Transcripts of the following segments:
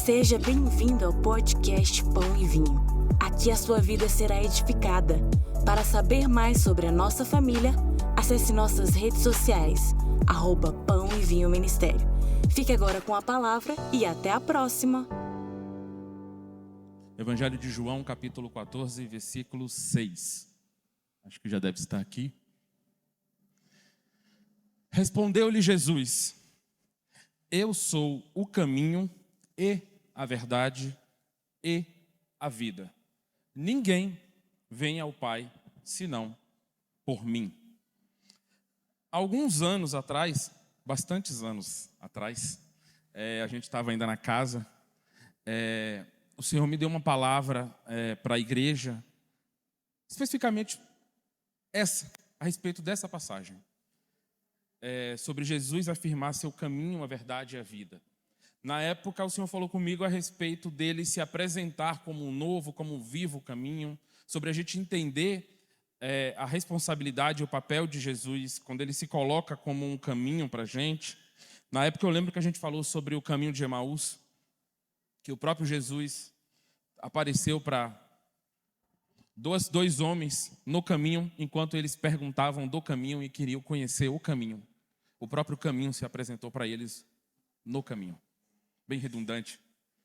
Seja bem-vindo ao podcast Pão e Vinho. Aqui a sua vida será edificada. Para saber mais sobre a nossa família, acesse nossas redes sociais, @Pão e Vinho Ministério. Fique agora com a palavra e até a próxima. Evangelho de João, capítulo 14, versículo 6. Acho que já deve estar aqui. Respondeu-lhe Jesus: Eu sou o caminho e a verdade e a vida. Ninguém vem ao Pai senão por mim. Alguns anos atrás, bastantes anos atrás, a gente estava ainda na casa, o Senhor me deu uma palavra para a igreja, especificamente a respeito dessa passagem, sobre Jesus afirmar seu caminho, a verdade e a vida. Na época, o Senhor falou comigo a respeito dele se apresentar como um novo, como um vivo caminho, sobre a gente entender a responsabilidade e o papel de Jesus, quando ele se coloca como um caminho para a gente. Na época, eu lembro que a gente falou sobre o caminho de Emaús, que o próprio Jesus apareceu para dois homens no caminho, enquanto eles perguntavam do caminho e queriam conhecer o caminho. O próprio caminho se apresentou para eles no caminho. Bem redundante,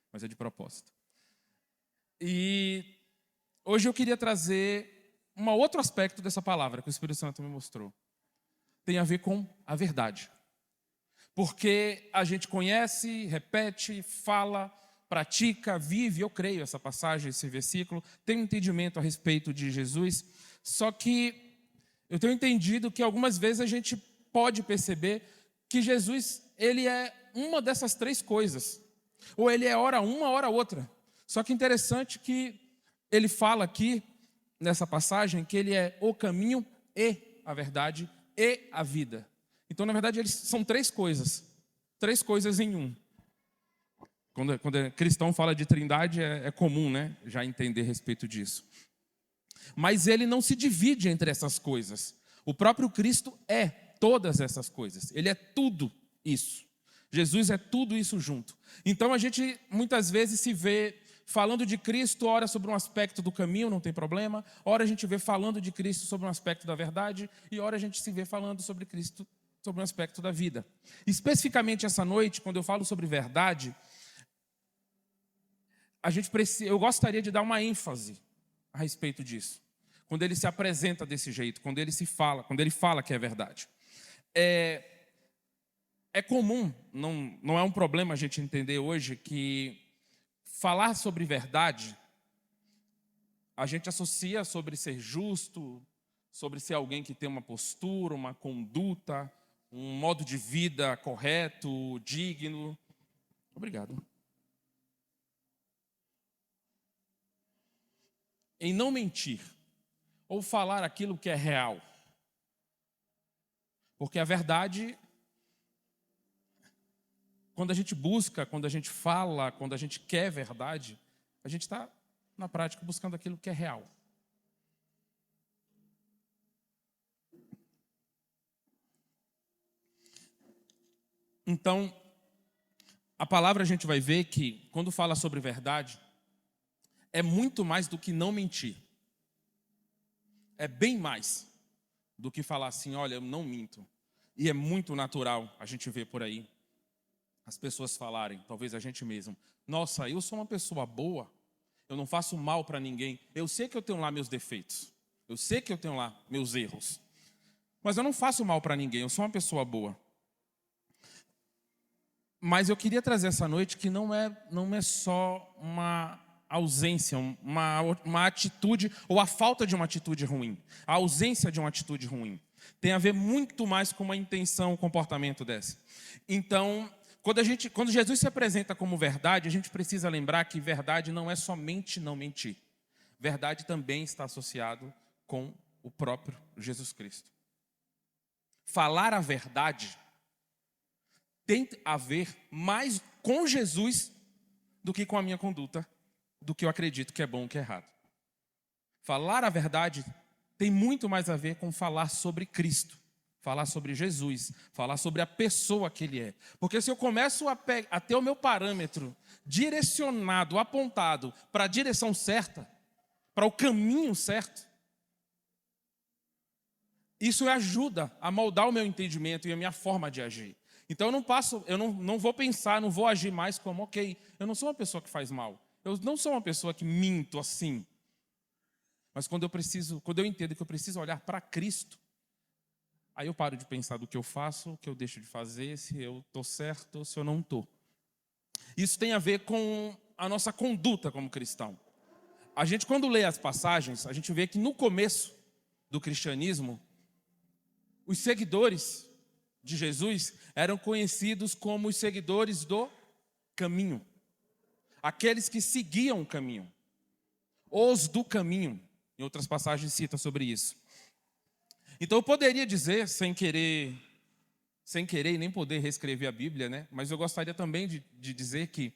mas é de propósito. E hoje eu queria trazer um outro aspecto dessa palavra que o Espírito Santo me mostrou. Tem a ver com a verdade. Porque a gente conhece, repete, fala, pratica, vive, eu creio essa passagem, esse versículo, tem um entendimento a respeito de Jesus, só que eu tenho entendido que algumas vezes a gente pode perceber que Jesus, ele é uma dessas três coisas, ou ele é hora uma, hora outra. Só que interessante que ele fala aqui, nessa passagem, que ele é o caminho e a verdade e a vida. Então, na verdade, eles são três coisas em um. Quando cristão fala de trindade, é comum, né, já entender a respeito disso. Mas ele não se divide entre essas coisas. O próprio Cristo é todas essas coisas. Ele é tudo isso. Jesus é tudo isso junto. Então a gente muitas vezes se vê falando de Cristo, ora sobre um aspecto do caminho, não tem problema. Ora a gente vê falando de Cristo sobre um aspecto da verdade. E ora a gente se vê falando sobre Cristo sobre um aspecto da vida. Especificamente essa noite, quando eu falo sobre verdade, eu gostaria de dar uma ênfase a respeito disso. Quando ele se apresenta desse jeito, quando ele fala que é verdade. É comum, não é um problema a gente entender hoje que falar sobre verdade, a gente associa sobre ser justo, sobre ser alguém que tem uma postura, uma conduta, um modo de vida correto, digno. Obrigado. Em não mentir, ou falar aquilo que é real. Porque a verdade, quando a gente busca, quando a gente fala, quando a gente quer verdade, a gente está, na prática, buscando aquilo que é real. Então, a palavra a gente vai ver que, quando fala sobre verdade, é muito mais do que não mentir. É bem mais do que falar assim, olha, eu não minto. E é muito natural a gente ver por aí as pessoas falarem, talvez a gente mesmo, nossa, eu sou uma pessoa boa, eu não faço mal para ninguém, eu sei que eu tenho lá meus defeitos, eu sei que eu tenho lá meus erros, mas eu não faço mal para ninguém, eu sou uma pessoa boa. Mas eu queria trazer essa noite que não é só uma ausência, uma atitude, ou a falta de uma atitude ruim, a ausência de uma atitude ruim. Tem a ver muito mais com uma intenção, um comportamento dessa. Então, quando Jesus se apresenta como verdade, a gente precisa lembrar que verdade não é somente não mentir. Verdade também está associado com o próprio Jesus Cristo. Falar a verdade tem a ver mais com Jesus do que com a minha conduta, do que eu acredito que é bom ou que é errado. Falar a verdade tem muito mais a ver com falar sobre Cristo. falar sobre Jesus, falar sobre a pessoa que Ele é. Porque se eu começo a ter o meu parâmetro direcionado, apontado para a direção certa, para o caminho certo, isso ajuda a moldar o meu entendimento e a minha forma de agir. Então eu não vou pensar, não vou agir mais como, ok, eu não sou uma pessoa que faz mal. Eu não sou uma pessoa que minto assim. Mas quando eu entendo que eu preciso olhar para Cristo, aí eu paro de pensar do que eu faço, o que eu deixo de fazer, se eu estou certo ou se eu não estou. Isso tem a ver com a nossa conduta como cristão. A gente, quando lê as passagens, a gente vê que no começo do cristianismo, os seguidores de Jesus eram conhecidos como os seguidores do caminho. Aqueles que seguiam o caminho. Os do caminho. Em outras passagens cita sobre isso. Então eu poderia dizer, sem querer e nem poder reescrever a Bíblia, né? Mas eu gostaria também de dizer que,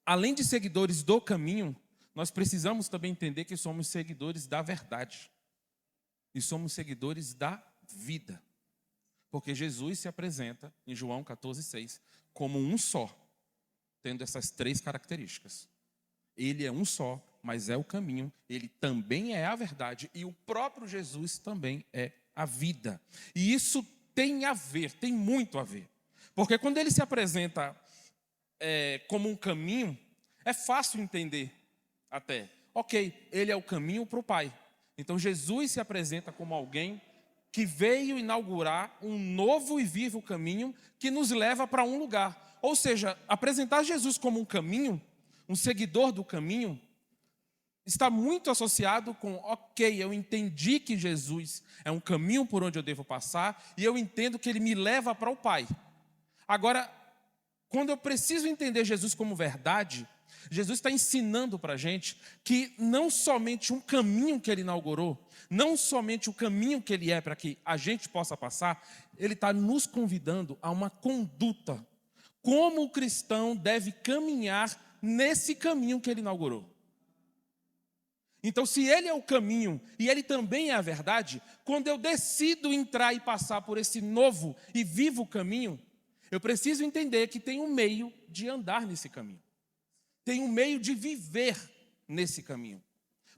além de seguidores do caminho, nós precisamos também entender que somos seguidores da verdade. E somos seguidores da vida. Porque Jesus se apresenta, em João 14,6, como um só, tendo essas três características. Ele é um só, mas é o caminho, ele também é a verdade, e o próprio Jesus também é a vida. E isso tem a ver, tem muito a ver. Porque quando ele se apresenta como um caminho, é fácil entender até. Ok, ele é o caminho para o Pai. Então Jesus se apresenta como alguém que veio inaugurar um novo e vivo caminho que nos leva para um lugar. Ou seja, apresentar Jesus como um caminho, um seguidor do caminho, está muito associado com, ok, eu entendi que Jesus é um caminho por onde eu devo passar e eu entendo que ele me leva para o Pai. Agora, quando eu preciso entender Jesus como verdade, Jesus está ensinando para a gente que não somente um caminho que ele inaugurou, não somente o caminho que ele é para que a gente possa passar, ele está nos convidando a uma conduta. Como o cristão deve caminhar nesse caminho que ele inaugurou. Então, se ele é o caminho e ele também é a verdade, quando eu decido entrar e passar por esse novo e vivo caminho, eu preciso entender que tem um meio de andar nesse caminho. Tem um meio de viver nesse caminho.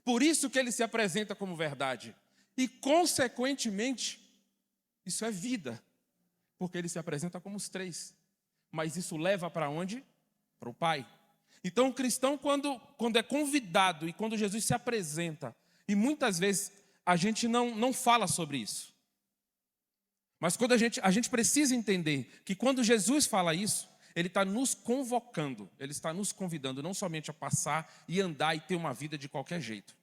Por isso que ele se apresenta como verdade. E, consequentemente, isso é vida. Porque ele se apresenta como os três. Mas isso leva para onde? Para o Pai. Então, o cristão, quando é convidado e quando Jesus se apresenta, e muitas vezes a gente não fala sobre isso. Mas quando a gente precisa entender que quando Jesus fala isso, ele está nos convocando, ele está nos convidando não somente a passar e andar e ter uma vida de qualquer jeito.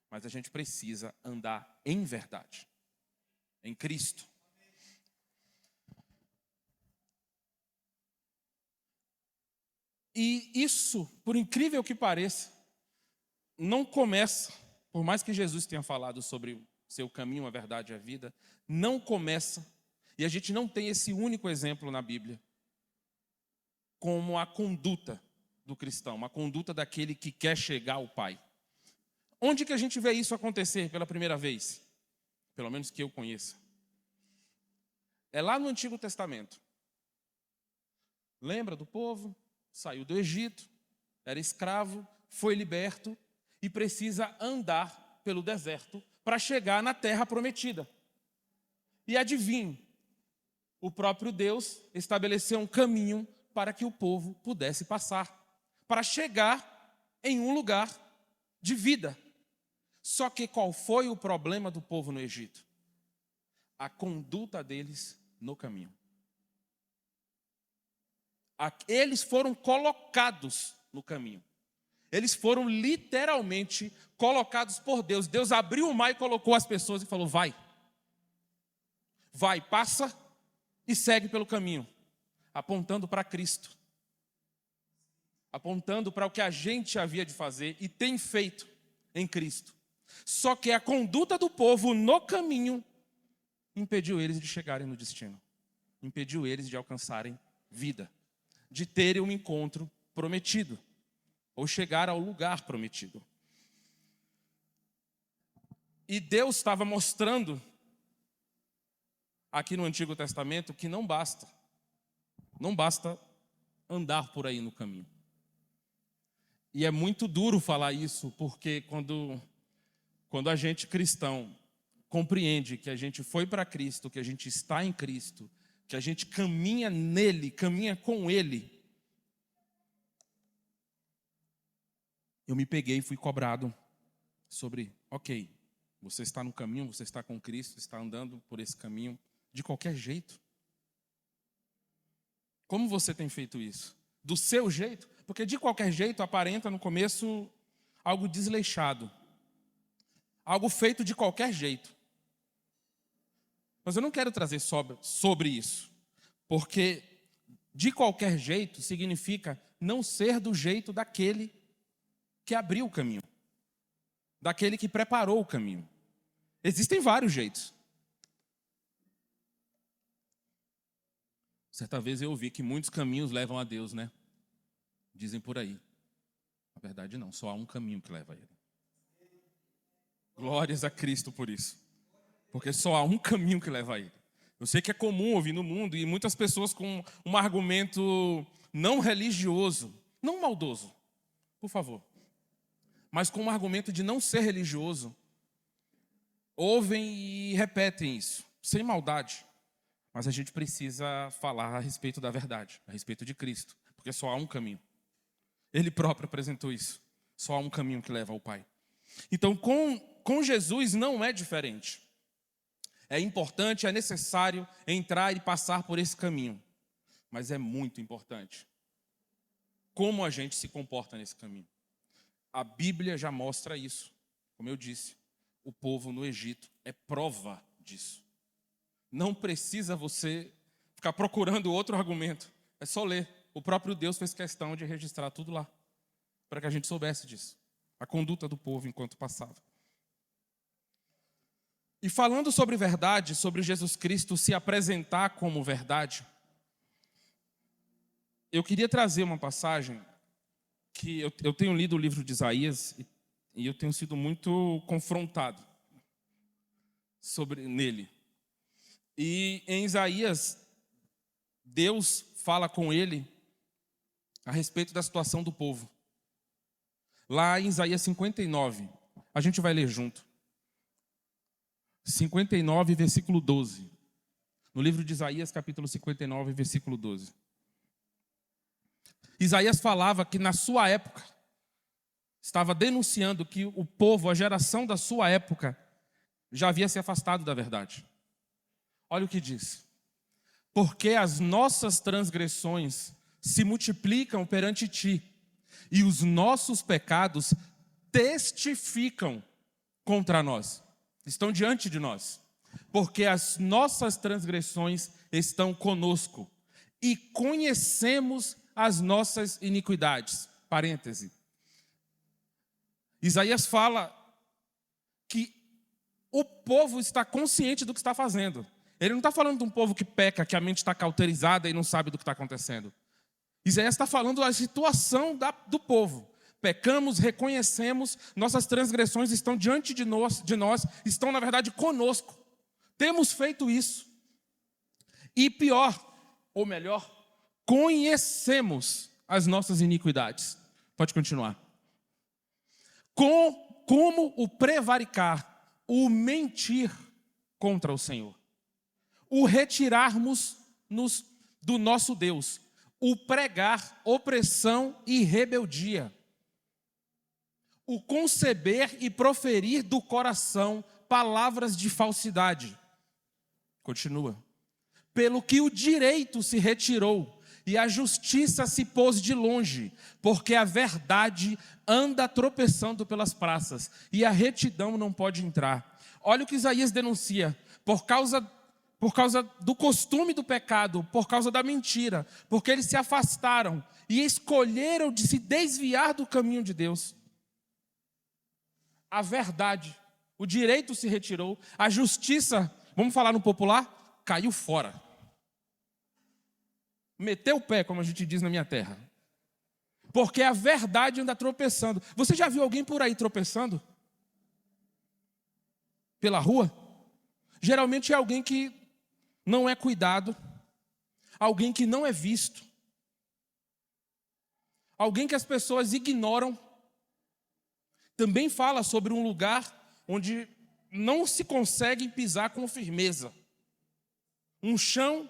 Mas a gente precisa andar em verdade, em Cristo. E isso, por incrível que pareça, não começa, por mais que Jesus tenha falado sobre o seu caminho, a verdade e a vida, não começa, e a gente não tem esse único exemplo na Bíblia, como a conduta do cristão, a conduta daquele que quer chegar ao Pai. Onde que a gente vê isso acontecer pela primeira vez? Pelo menos que eu conheça. É lá no Antigo Testamento. Lembra do povo? Saiu do Egito, era escravo, foi liberto e precisa andar pelo deserto para chegar na terra prometida. E adivinhe, o próprio Deus estabeleceu um caminho para que o povo pudesse passar, para chegar em um lugar de vida. Só que qual foi o problema do povo no Egito? A conduta deles no caminho. Eles foram colocados no caminho. Eles foram literalmente colocados por Deus. Deus abriu o mar e colocou as pessoas e falou, vai. Vai, passa e segue pelo caminho. Apontando para Cristo. Apontando para o que a gente havia de fazer e tem feito em Cristo. Só que a conduta do povo no caminho impediu eles de chegarem no destino. Impediu eles de alcançarem vida. De terem um encontro prometido. Ou chegar ao lugar prometido. E Deus estava mostrando aqui no Antigo Testamento que não basta andar por aí no caminho. E é muito duro falar isso, porque quando a gente cristão compreende que a gente foi para Cristo, que a gente está em Cristo, que a gente caminha nele, caminha com ele, eu me peguei e fui cobrado sobre, ok, você está no caminho, você está com Cristo, está andando por esse caminho de qualquer jeito. Como você tem feito isso? Do seu jeito? Porque de qualquer jeito aparenta no começo algo desleixado, algo feito de qualquer jeito. Mas eu não quero trazer sobre isso, porque de qualquer jeito significa não ser do jeito daquele que abriu o caminho, daquele que preparou o caminho. Existem vários jeitos. Certa vez eu ouvi que muitos caminhos levam a Deus, né? Dizem por aí. Na verdade não, só há um caminho que leva a Ele. Glórias a Cristo por isso. Porque só há um caminho que leva a Ele. Eu sei que é comum ouvir no mundo e muitas pessoas com um argumento não religioso, não maldoso, por favor, mas com um argumento de não ser religioso, ouvem e repetem isso, sem maldade. Mas a gente precisa falar a respeito da verdade, a respeito de Cristo, porque só há um caminho. Ele próprio apresentou isso. Só há um caminho que leva ao Pai. Então, com Jesus não é diferente. É importante, é necessário entrar e passar por esse caminho. Mas é muito importante como a gente se comporta nesse caminho. A Bíblia já mostra isso. Como eu disse, o povo no Egito é prova disso. Não precisa você ficar procurando outro argumento. É só ler. O próprio Deus fez questão de registrar tudo lá, para que a gente soubesse disso. A conduta do povo enquanto passava. E falando sobre verdade, sobre Jesus Cristo se apresentar como verdade, eu queria trazer uma passagem que eu tenho lido o livro de Isaías e eu tenho sido muito confrontado nele. E em Isaías, Deus fala com ele a respeito da situação do povo. Lá em Isaías 59, a gente vai ler junto. 59, versículo 12. No livro de Isaías, capítulo 59, versículo 12. Isaías falava que na sua época, estava denunciando que o povo, a geração da sua época, já havia se afastado da verdade. Olha o que diz. Porque as nossas transgressões se multiplicam perante ti, e os nossos pecados testificam contra nós. Estão diante de nós. Porque as nossas transgressões estão conosco, e conhecemos as nossas iniquidades. Parêntese. Isaías fala que o povo está consciente do que está fazendo. Ele não está falando de um povo que peca, que a mente está cauterizada e não sabe do que está acontecendo. Isaías está falando da situação do povo. Pecamos, reconhecemos, nossas transgressões estão diante de nós, estão na verdade conosco. Temos feito isso. E pior, ou melhor, conhecemos as nossas iniquidades. Pode continuar. Como o prevaricar, o mentir contra o Senhor, o retirarmos-nos do nosso Deus, o pregar opressão e rebeldia, o conceber e proferir do coração palavras de falsidade. Continua. Pelo que o direito se retirou e a justiça se pôs de longe, porque a verdade anda tropeçando pelas praças e a retidão não pode entrar. Olha o que Isaías denuncia. Por causa do costume do pecado, por causa da mentira, porque eles se afastaram e escolheram de se desviar do caminho de Deus. A verdade, o direito se retirou, a justiça, vamos falar no popular, caiu fora. Meteu o pé, como a gente diz na minha terra. Porque a verdade anda tropeçando. Você já viu alguém por aí tropeçando? Pela rua? Geralmente é alguém que não é cuidado, alguém que não é visto, alguém que as pessoas ignoram. Também fala sobre um lugar onde não se consegue pisar com firmeza. Um chão,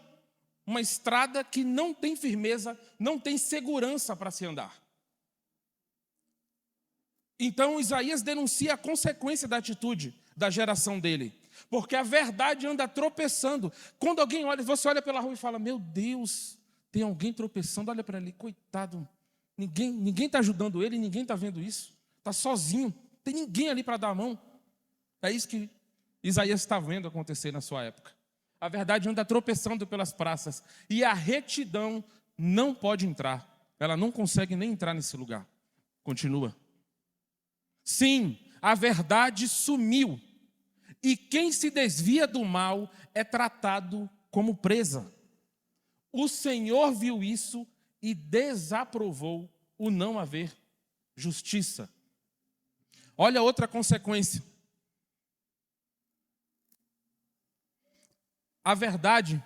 uma estrada que não tem firmeza, não tem segurança para se andar. Então Isaías denuncia a consequência da atitude da geração dele. Porque a verdade anda tropeçando. Quando alguém olha, você olha pela rua e fala, meu Deus, tem alguém tropeçando, olha para ali, coitado. Ninguém está ajudando ele, ninguém está vendo isso. Está sozinho, não tem ninguém ali para dar a mão. É isso que Isaías está vendo acontecer na sua época. A verdade anda tropeçando pelas praças. E a retidão não pode entrar. Ela não consegue nem entrar nesse lugar. Continua. Sim, a verdade sumiu. E quem se desvia do mal é tratado como presa. O Senhor viu isso e desaprovou o não haver justiça. Olha outra consequência. A verdade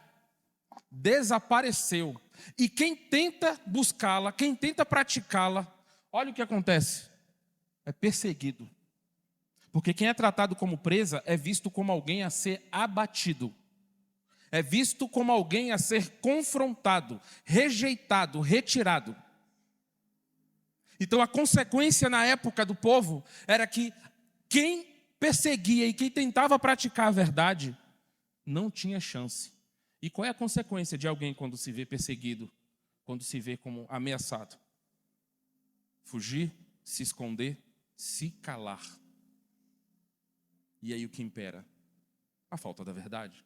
desapareceu. E quem tenta buscá-la, quem tenta praticá-la, olha o que acontece. É perseguido. Porque quem é tratado como presa é visto como alguém a ser abatido. É visto como alguém a ser confrontado, rejeitado, retirado. Então a consequência na época do povo era que quem perseguia e quem tentava praticar a verdade não tinha chance. E qual é a consequência de alguém quando se vê perseguido, quando se vê como ameaçado? Fugir, se esconder, se calar. E aí o que impera? A falta da verdade.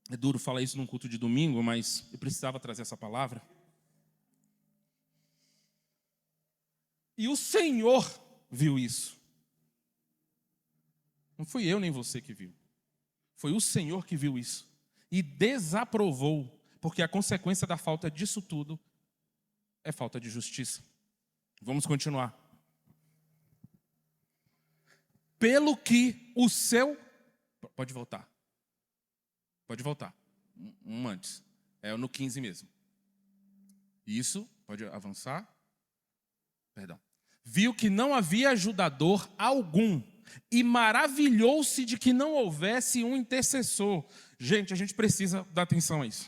É duro falar isso num culto de domingo, mas eu precisava trazer essa palavra. E o Senhor viu isso. Não fui eu nem você que viu. Foi o Senhor que viu isso. E desaprovou, porque a consequência da falta disso tudo é falta de justiça. Vamos continuar. Pelo que o seu... Pode voltar. Pode voltar. Um antes. É no 15 mesmo. Isso, pode avançar. Perdão. Viu que não havia ajudador algum e maravilhou-se de que não houvesse um intercessor. Gente, a gente precisa dar atenção a isso.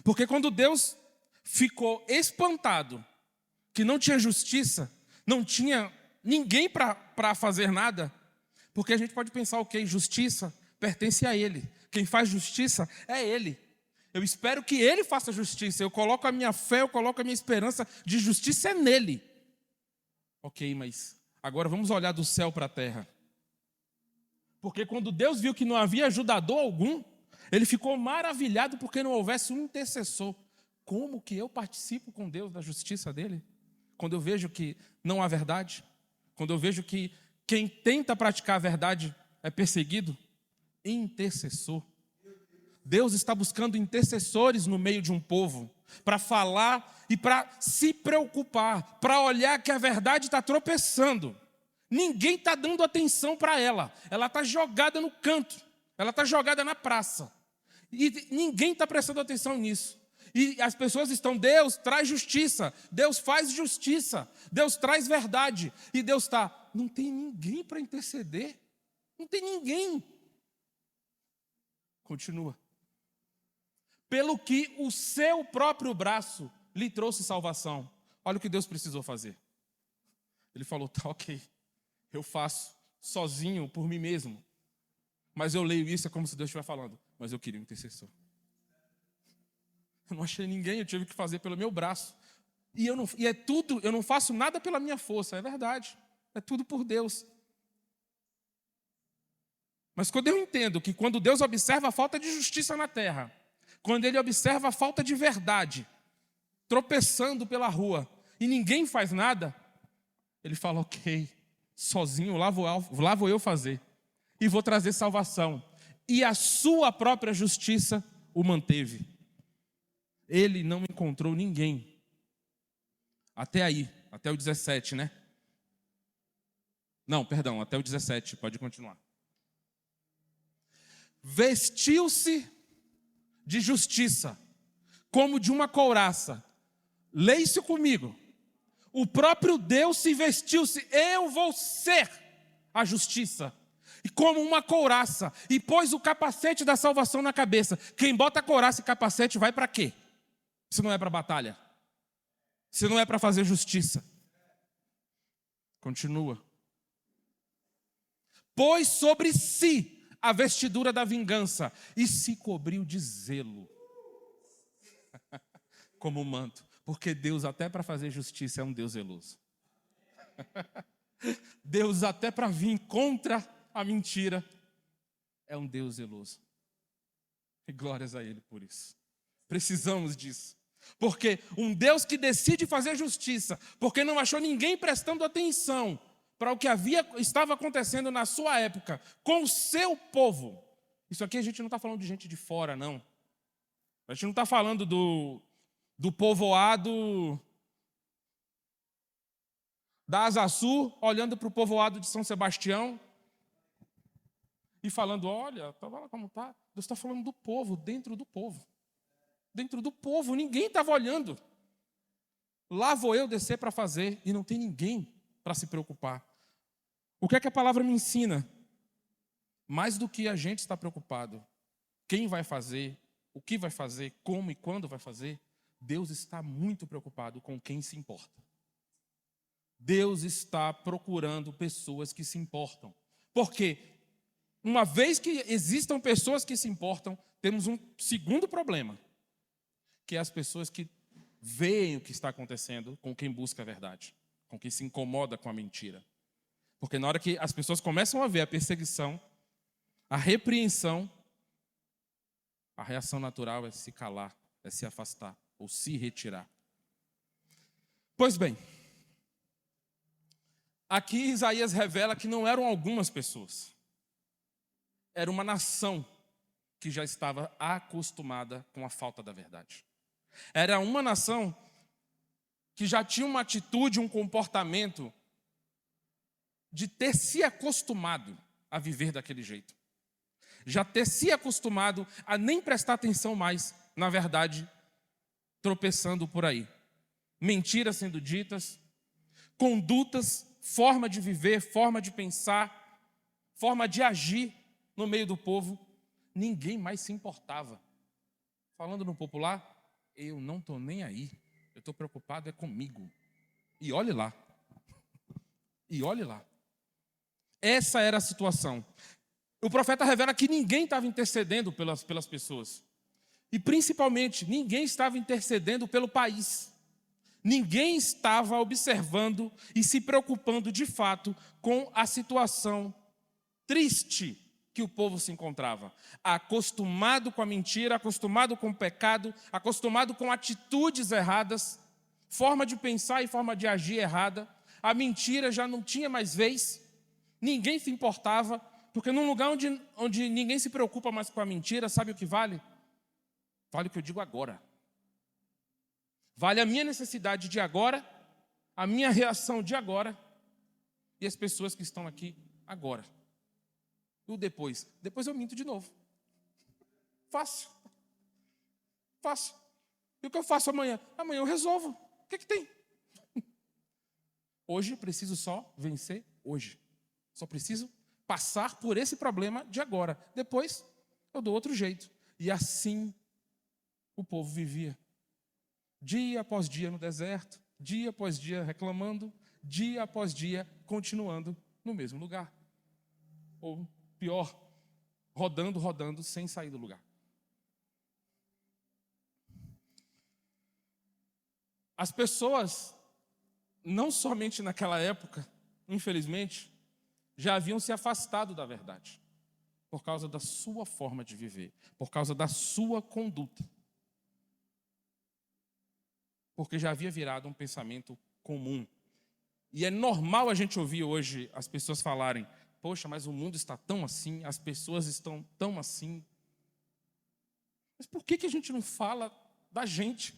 Porque quando Deus ficou espantado que não tinha justiça, não tinha ninguém para fazer nada, porque a gente pode pensar, ok, justiça pertence a Ele. Quem faz justiça é Ele. Eu espero que Ele faça justiça. Eu coloco a minha fé, eu coloco a minha esperança de justiça nele. Ok, mas agora vamos olhar do céu para a terra. Porque quando Deus viu que não havia ajudador algum, Ele ficou maravilhado porque não houvesse um intercessor. Como que eu participo com Deus da justiça dele? Quando eu vejo que não há verdade? Quando eu vejo que quem tenta praticar a verdade é perseguido? Intercessor. Deus está buscando intercessores no meio de um povo para falar e para se preocupar, para olhar que a verdade está tropeçando. Ninguém está dando atenção para ela. Ela está jogada no canto. Ela está jogada na praça. E ninguém está prestando atenção nisso. E as pessoas estão, Deus traz justiça, Deus faz justiça, Deus traz verdade. E Deus está, não tem ninguém para interceder. Não tem ninguém. Continua. Pelo que o seu próprio braço lhe trouxe salvação. Olha o que Deus precisou fazer. Ele falou, tá ok, eu faço sozinho por mim mesmo. Mas eu leio isso, é como se Deus estivesse falando, mas eu queria um intercessor. Eu não achei ninguém, eu tive que fazer pelo meu braço. E é tudo, eu não faço nada pela minha força, é verdade. É tudo por Deus. Mas quando eu entendo que quando Deus observa a falta de justiça na terra, quando Ele observa a falta de verdade, tropeçando pela rua, e ninguém faz nada, Ele fala, ok, sozinho lá vou eu fazer. E vou trazer salvação. E a sua própria justiça o manteve. Ele não encontrou ninguém. Até aí, até o 17, né? Não, perdão, até o 17, pode continuar. Vestiu-se de justiça, como de uma couraça. Leia isso comigo. O próprio Deus se vestiu-se, eu vou ser a justiça. E como uma couraça, e pôs o capacete da salvação na cabeça. Quem bota couraça e capacete vai para quê? Se não é para batalha. Se não é para fazer justiça. Continua. Pôs sobre si a vestidura da vingança e se cobriu de zelo. Como manto. Porque Deus, até para fazer justiça, é um Deus zeloso. Deus, até para vir contra a mentira, é um Deus zeloso. E glórias a Ele por isso. Precisamos disso. Porque um Deus que decide fazer justiça, porque não achou ninguém prestando atenção para o que estava acontecendo na sua época, com o seu povo. Isso aqui a gente não está falando de gente de fora, não. A gente não está falando do povoado da Asa Sul, olhando para o povoado de São Sebastião e falando, olha lá como está. Deus está falando do povo, dentro do povo. Dentro do povo, ninguém estava olhando. Lá vou eu descer para fazer e não tem ninguém para se preocupar. O que é que a palavra me ensina? Mais do que a gente está preocupado, quem vai fazer, o que vai fazer, como e quando vai fazer, Deus está muito preocupado com quem se importa. Deus está procurando pessoas que se importam. Porque, uma vez que existam pessoas que se importam, temos um segundo problema, que é as pessoas que veem o que está acontecendo com quem busca a verdade, com quem se incomoda com a mentira. Porque na hora que as pessoas começam a ver a perseguição, a repreensão, a reação natural é se calar, é se afastar ou se retirar. Pois bem, aqui Isaías revela que não eram algumas pessoas. Era uma nação que já estava acostumada com a falta da verdade. Era uma nação que já tinha uma atitude, um comportamento de ter se acostumado a viver daquele jeito. Já ter se acostumado a nem prestar atenção mais, na verdade, tropeçando por aí. Mentiras sendo ditas, condutas, forma de viver, forma de pensar, forma de agir no meio do povo. Ninguém mais se importava. Falando no popular, eu não estou nem aí. Eu estou preocupado é comigo. E olhe lá. E olhe lá. Essa era a situação. O profeta revela que ninguém estava intercedendo pelas pessoas. E principalmente, ninguém estava intercedendo pelo país. Ninguém estava observando e se preocupando de fato com a situação triste que o povo se encontrava. Acostumado com a mentira, acostumado com o pecado, acostumado com atitudes erradas, forma de pensar e forma de agir errada. A mentira já não tinha mais vez. Ninguém se importava, porque num lugar onde ninguém se preocupa mais com a mentira, sabe o que vale? Vale o que eu digo agora. Vale a minha necessidade de agora, a minha reação de agora e as pessoas que estão aqui agora. E o depois? Depois eu minto de novo. Fácil. Fácil. E o que eu faço amanhã? Amanhã eu resolvo. O que tem? Hoje eu preciso só vencer hoje. Só preciso passar por esse problema de agora. Depois eu dou outro jeito. E assim o povo vivia. Dia após dia no deserto, dia após dia reclamando, dia após dia continuando no mesmo lugar. Ou pior, rodando, sem sair do lugar. As pessoas, não somente naquela época, infelizmente, já haviam se afastado da verdade, por causa da sua forma de viver, por causa da sua conduta. Porque já havia virado um pensamento comum. E é normal a gente ouvir hoje as pessoas falarem, poxa, mas o mundo está tão assim, as pessoas estão tão assim. Mas por que a gente não fala da gente?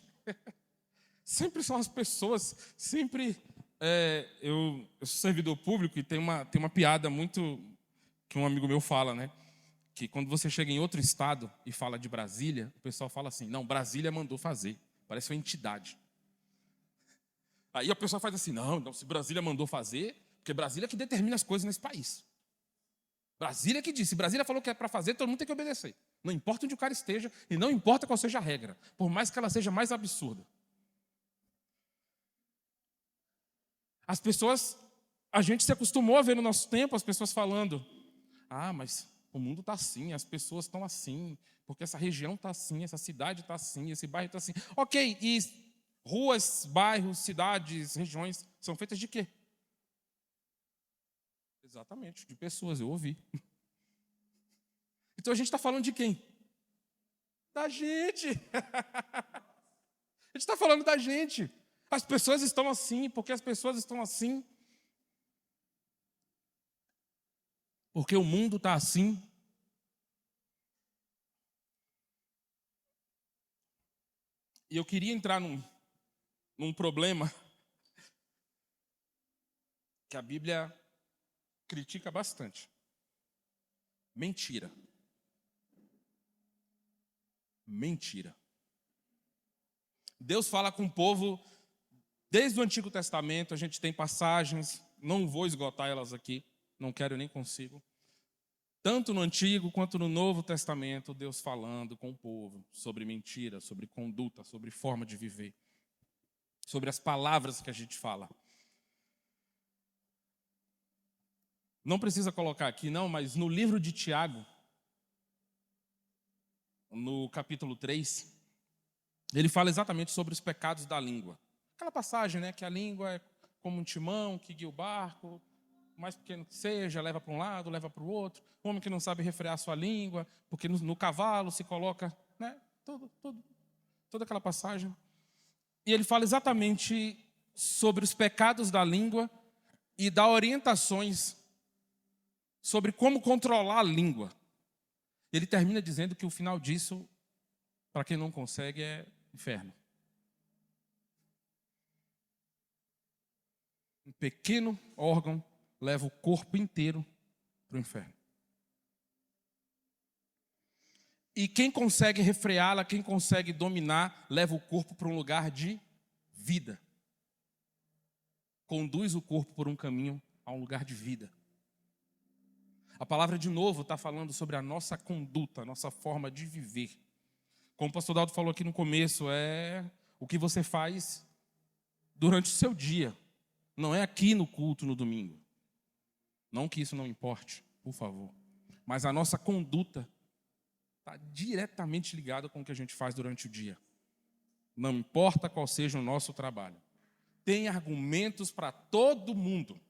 Sempre são as pessoas, sempre eu sou servidor público e tem uma piada muito que um amigo meu fala, né? Que quando você chega em outro estado e fala de Brasília, o pessoal fala assim, não, Brasília mandou fazer, parece uma entidade. Aí a pessoa faz assim, não, se Brasília mandou fazer, porque Brasília é que determina as coisas nesse país. Brasília que disse, Brasília falou que é para fazer, todo mundo tem que obedecer. Não importa onde o cara esteja e não importa qual seja a regra, por mais que ela seja mais absurda. As pessoas, a gente se acostumou a ver no nosso tempo as pessoas falando, mas o mundo está assim, as pessoas estão assim, porque essa região está assim, essa cidade está assim, esse bairro está assim. Ok, e ruas, bairros, cidades, regiões são feitas de quê? Exatamente, de pessoas, eu ouvi. Então a gente está falando de quem? Da gente. A gente está falando da gente. As pessoas estão assim, porque as pessoas estão assim. Porque o mundo está assim. E eu queria entrar num problema que a Bíblia critica bastante. Mentira. Mentira. Deus fala com o povo desde o Antigo Testamento, a gente tem passagens, não vou esgotar elas aqui, não quero nem consigo. Tanto no Antigo quanto no Novo Testamento, Deus falando com o povo sobre mentira, sobre conduta, sobre forma de viver, sobre as palavras que a gente fala. Não precisa colocar aqui, não, mas no livro de Tiago, no capítulo 3, ele fala exatamente sobre os pecados da língua. Aquela passagem, né, que a língua é como um timão que guia o barco, o mais pequeno que seja, leva para um lado, leva para o outro. O homem que não sabe refrear sua língua, porque no cavalo se coloca, né, toda aquela passagem. E ele fala exatamente sobre os pecados da língua e dá orientações sobre como controlar a língua. Ele termina dizendo que o final disso, para quem não consegue, é inferno. Um pequeno órgão leva o corpo inteiro para o inferno. E quem consegue refreá-la, quem consegue dominar, leva o corpo para um lugar de vida. Conduz o corpo por um caminho a um lugar de vida. A palavra, de novo, está falando sobre a nossa conduta, a nossa forma de viver. Como o pastor Daldo falou aqui no começo, é o que você faz durante o seu dia. Não é aqui no culto, no domingo. Não que isso não importe, por favor. Mas a nossa conduta está diretamente ligada com o que a gente faz durante o dia. Não importa qual seja o nosso trabalho. Tem argumentos para todo mundo.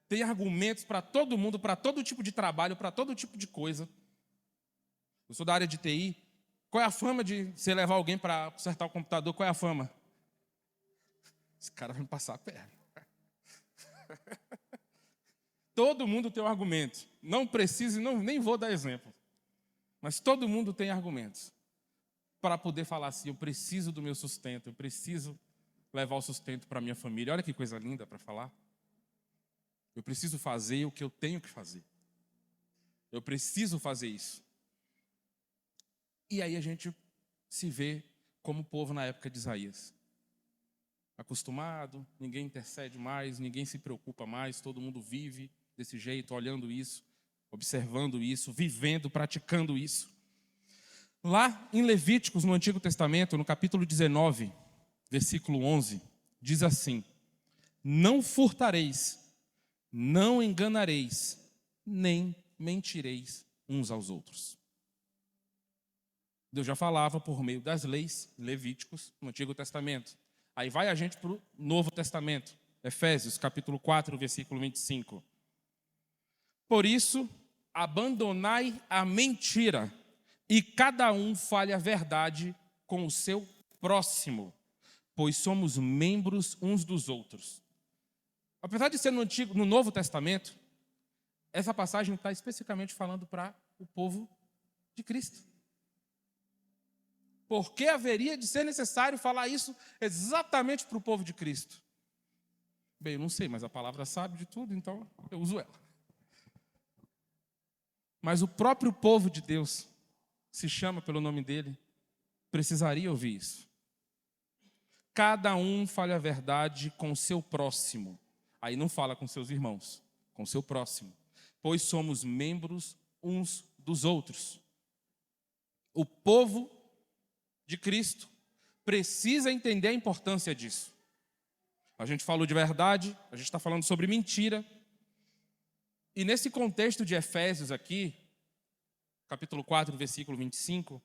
Tem argumentos para todo mundo, para todo tipo de trabalho, para todo tipo de coisa. Eu sou da área de TI. Qual é a fama de você levar alguém para consertar o computador? Qual é a fama? Esse cara vai me passar a perna. Todo mundo tem um argumento. Não preciso, nem vou dar exemplo. Mas todo mundo tem argumentos para poder falar assim, eu preciso do meu sustento, eu preciso levar o sustento para a minha família. Olha que coisa linda para falar. Eu preciso fazer o que eu tenho que fazer. Eu preciso fazer isso. E aí a gente se vê como o povo na época de Isaías. Acostumado, ninguém intercede mais, ninguém se preocupa mais, todo mundo vive desse jeito, olhando isso, observando isso, vivendo, praticando isso. Lá em Levíticos, no Antigo Testamento, no capítulo 19, versículo 11, diz assim: não furtareis, não enganareis, nem mentireis uns aos outros. Deus já falava por meio das leis, Levíticos, no Antigo Testamento. Aí vai a gente para o Novo Testamento, Efésios, capítulo 4, versículo 25. Por isso, abandonai a mentira, e cada um fale a verdade com o seu próximo, pois somos membros uns dos outros. Apesar de ser no Novo Testamento, essa passagem está especificamente falando para o povo de Cristo. Por que haveria de ser necessário falar isso exatamente para o povo de Cristo? Bem, eu não sei, mas a palavra sabe de tudo, então eu uso ela. Mas o próprio povo de Deus, se chama pelo nome dele, precisaria ouvir isso. Cada um fale a verdade com o seu próximo. Aí não fala com seus irmãos, com o seu próximo. Pois somos membros uns dos outros. O povo de Cristo precisa entender a importância disso. A gente falou de verdade, a gente está falando sobre mentira. E nesse contexto de Efésios aqui, capítulo 4, versículo 25,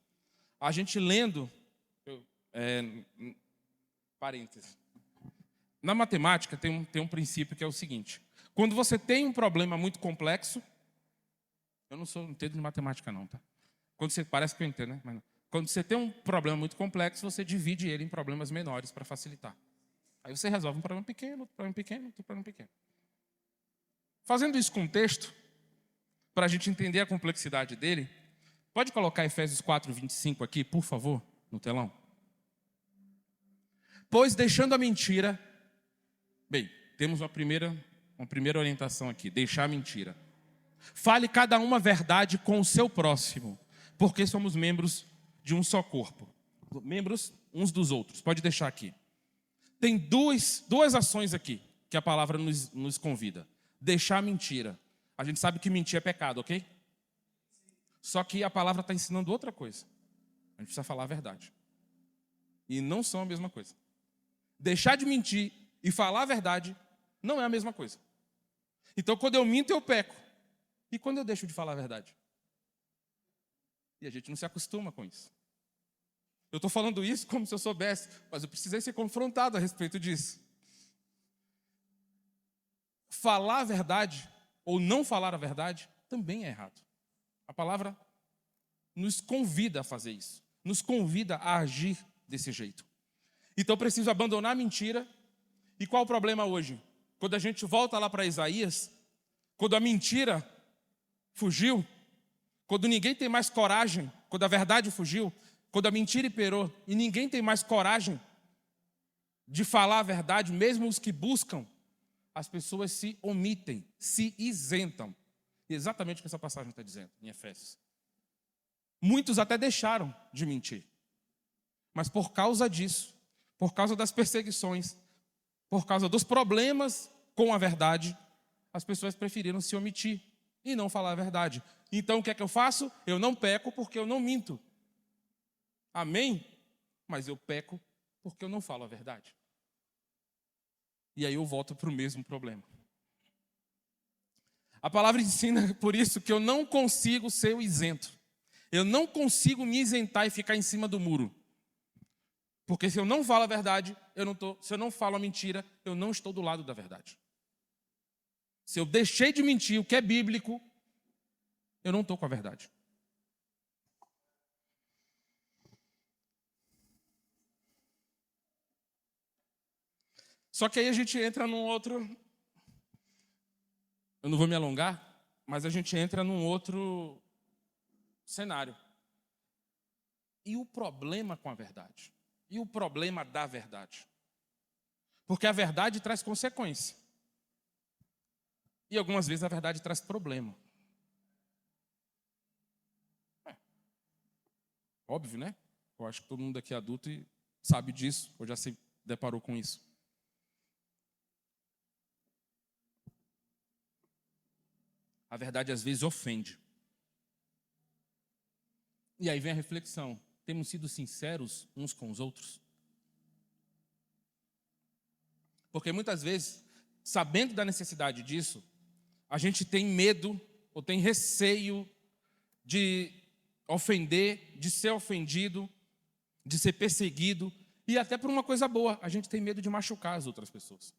a gente lendo, parênteses, na matemática tem um princípio que é o seguinte: quando você tem um problema muito complexo, eu não entendo de matemática não, tá? Quando você, parece que eu entendo, né? Mas não. Quando você tem um problema muito complexo, você divide ele em problemas menores para facilitar. Aí você resolve um problema pequeno, outro problema pequeno, outro problema pequeno. Fazendo isso com o texto, para a gente entender a complexidade dele, pode colocar Efésios 4, 25 aqui, por favor, no telão? Pois deixando a mentira... Bem, temos uma primeira orientação aqui, deixar a mentira. Fale cada uma a verdade com o seu próximo, porque somos membros de um só corpo. Membros uns dos outros. Pode deixar aqui. Tem duas ações aqui que a palavra nos convida. Deixar a mentira. A gente sabe que mentir é pecado, ok? Só que a palavra está ensinando outra coisa. A gente precisa falar a verdade. E não são a mesma coisa. Deixar de mentir e falar a verdade não é a mesma coisa. Então, quando eu minto, eu peco. E quando eu deixo de falar a verdade? E a gente não se acostuma com isso. Eu estou falando isso como se eu soubesse, mas eu precisei ser confrontado a respeito disso. Falar a verdade ou não falar a verdade também é errado. A palavra nos convida a fazer isso. Nos convida a agir desse jeito. Então eu preciso abandonar a mentira. E qual o problema hoje? Quando a gente volta lá para Isaías, quando a mentira fugiu, quando ninguém tem mais coragem, quando a verdade fugiu, quando a mentira imperou e ninguém tem mais coragem de falar a verdade, mesmo os que buscam, as pessoas se omitem, se isentam. E exatamente o que essa passagem está dizendo em Efésios. Muitos até deixaram de mentir. Mas por causa disso, por causa das perseguições, por causa dos problemas com a verdade, as pessoas preferiram se omitir e não falar a verdade. Então o que é que eu faço? Eu não peco porque eu não minto. Amém? Mas eu peco porque eu não falo a verdade. E aí eu volto para o mesmo problema. A palavra ensina por isso que eu não consigo ser o isento. Eu não consigo me isentar e ficar em cima do muro. Porque se eu não falo a verdade, se eu não falo a mentira, eu não estou do lado da verdade. Se eu deixei de mentir, o que é bíblico, eu não estou com a verdade. Só que aí a gente entra num outro... Eu não vou me alongar, mas a gente entra num outro cenário. E o problema com a verdade? E o problema da verdade? Porque a verdade traz consequência. E algumas vezes a verdade traz problema. Óbvio, né? Eu acho que todo mundo aqui é adulto e sabe disso, ou já se deparou com isso. A verdade às vezes ofende. E aí vem a reflexão. Temos sido sinceros uns com os outros? Porque muitas vezes, sabendo da necessidade disso, a gente tem medo ou tem receio de ofender, de ser ofendido, de ser perseguido, e até por uma coisa boa, a gente tem medo de machucar as outras pessoas.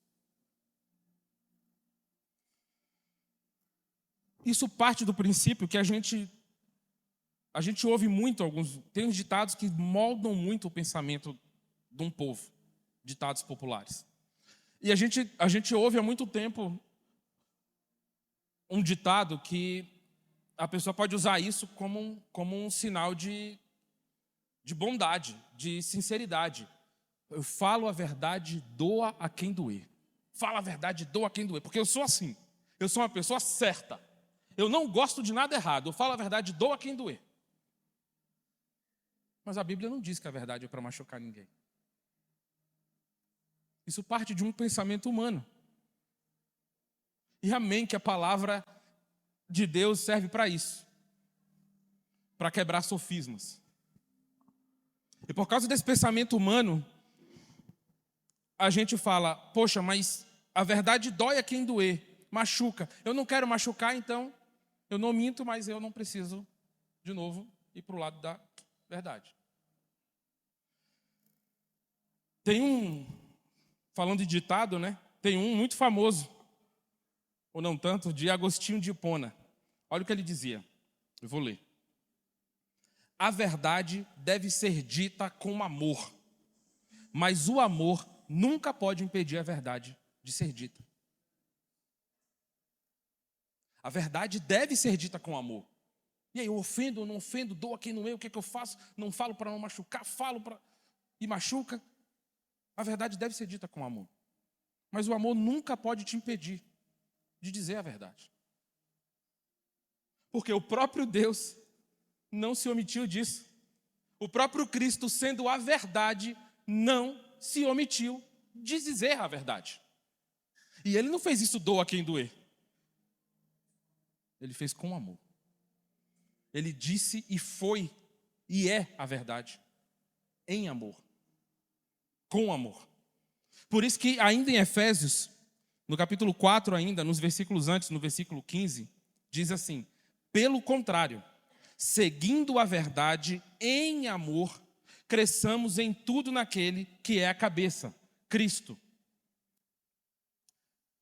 Isso parte do princípio que a gente ouve muito tem uns ditados que moldam muito o pensamento de um povo, ditados populares. E a gente ouve há muito tempo um ditado que a pessoa pode usar isso como um sinal de bondade, de sinceridade. Eu falo a verdade, doa a quem doer. Fala a verdade, doa quem doer. Porque eu sou assim. Eu sou uma pessoa certa. Eu não gosto de nada errado. Eu falo a verdade, doa quem doer. Mas a Bíblia não diz que a verdade é para machucar ninguém. Isso parte de um pensamento humano. E amém que a palavra de Deus serve para isso. Para quebrar sofismas. E por causa desse pensamento humano, a gente fala, poxa, mas a verdade dói a quem doer, machuca. Eu não quero machucar, então eu não minto, mas eu não preciso, de novo, ir para o lado da verdade. Tem falando de ditado, né? Tem um muito famoso, ou não tanto, de Agostinho de Hipona. Olha o que ele dizia, eu vou ler. A verdade deve ser dita com amor, mas o amor nunca pode impedir a verdade de ser dita. A verdade deve ser dita com amor. E aí, eu ofendo ou não ofendo, dou a quem não é, o que é que eu faço? Não falo para não machucar, falo para... e machuca. A verdade deve ser dita com amor. Mas o amor nunca pode te impedir de dizer a verdade. Porque o próprio Deus não se omitiu disso. O próprio Cristo, sendo a verdade, não se omitiu de dizer a verdade. E ele não fez isso doa quem doer. Ele fez com amor. Ele disse e foi e é a verdade. Em amor. Com amor. Por isso que ainda em Efésios, no capítulo 4 ainda, nos versículos antes, no versículo 15, diz assim: pelo contrário, seguindo a verdade em amor, cresçamos em tudo naquele que é a cabeça, Cristo.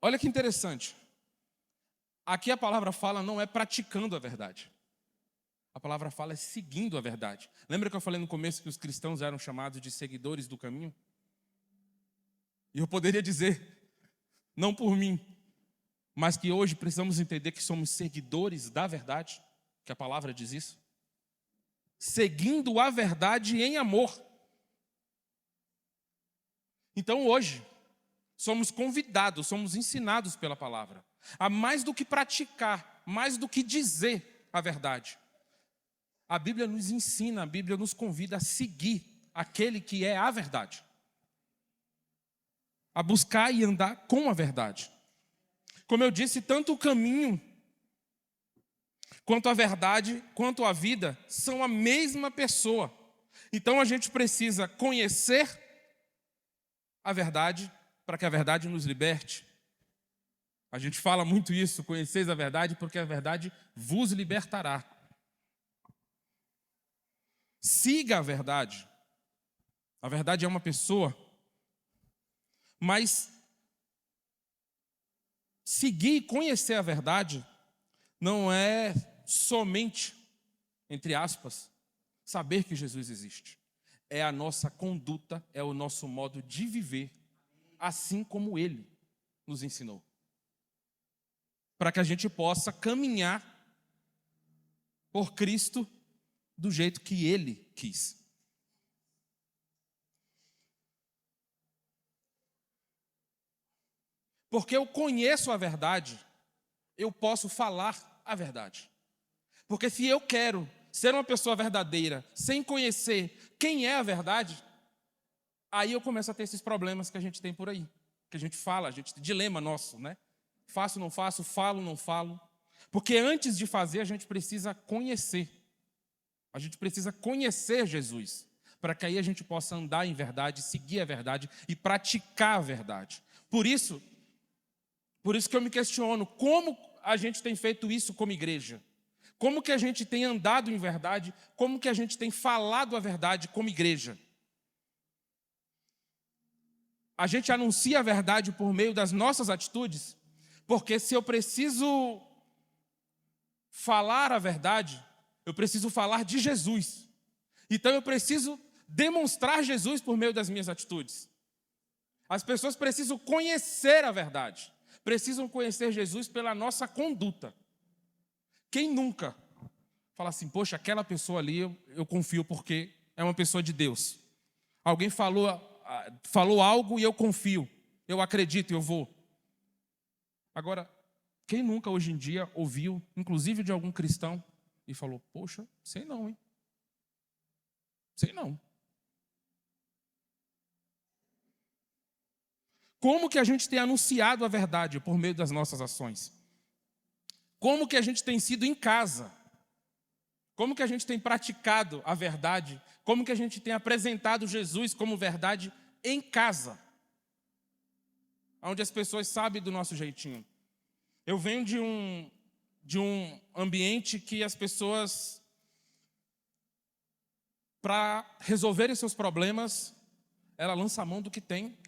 Olha que interessante. Aqui a palavra fala não é praticando a verdade. A palavra fala é seguindo a verdade. Lembra que eu falei no começo que os cristãos eram chamados de seguidores do caminho? E eu poderia dizer, não por mim, mas que hoje precisamos entender que somos seguidores da verdade, que a palavra diz isso. Seguindo a verdade em amor. Então hoje, somos convidados, somos ensinados pela palavra a mais do que praticar, mais do que dizer a verdade. A Bíblia nos ensina, a Bíblia nos convida a seguir aquele que é a verdade. A buscar e andar com a verdade. Como eu disse, tanto o caminho, quanto a verdade, quanto a vida, são a mesma pessoa. Então a gente precisa conhecer a verdade, para que a verdade nos liberte. A gente fala muito isso, conheceis a verdade, porque a verdade vos libertará. Siga a verdade. A verdade é uma pessoa, mas seguir e conhecer a verdade não é somente, entre aspas, saber que Jesus existe. É a nossa conduta, é o nosso modo de viver, assim como Ele nos ensinou. Para que a gente possa caminhar por Cristo do jeito que Ele quis. Porque eu conheço a verdade, eu posso falar a verdade. Porque se eu quero ser uma pessoa verdadeira, sem conhecer quem é a verdade, aí eu começo a ter esses problemas que a gente tem por aí. Que a gente fala, dilema nosso, né? Faço, não faço, falo, não falo. Porque antes de fazer, a gente precisa conhecer. A gente precisa conhecer Jesus. Para que aí a gente possa andar em verdade, seguir a verdade e praticar a verdade. Por isso que eu me questiono, como a gente tem feito isso como igreja? Como que a gente tem andado em verdade? Como que a gente tem falado a verdade como igreja? A gente anuncia a verdade por meio das nossas atitudes? Porque se eu preciso falar a verdade, eu preciso falar de Jesus. Então eu preciso demonstrar Jesus por meio das minhas atitudes. As pessoas precisam conhecer a verdade. Precisam conhecer Jesus pela nossa conduta. Quem nunca fala assim, poxa, aquela pessoa ali eu confio porque é uma pessoa de Deus. Alguém falou algo e eu confio, eu acredito, eu vou. Agora, quem nunca hoje em dia ouviu, inclusive de algum cristão, e falou, poxa, sei não, hein? Sei não. Como que a gente tem anunciado a verdade por meio das nossas ações? Como que a gente tem sido em casa? Como que a gente tem praticado a verdade? Como que a gente tem apresentado Jesus como verdade em casa? Onde as pessoas sabem do nosso jeitinho. Eu venho de um ambiente que as pessoas, para resolverem seus problemas, ela lança a mão do que tem,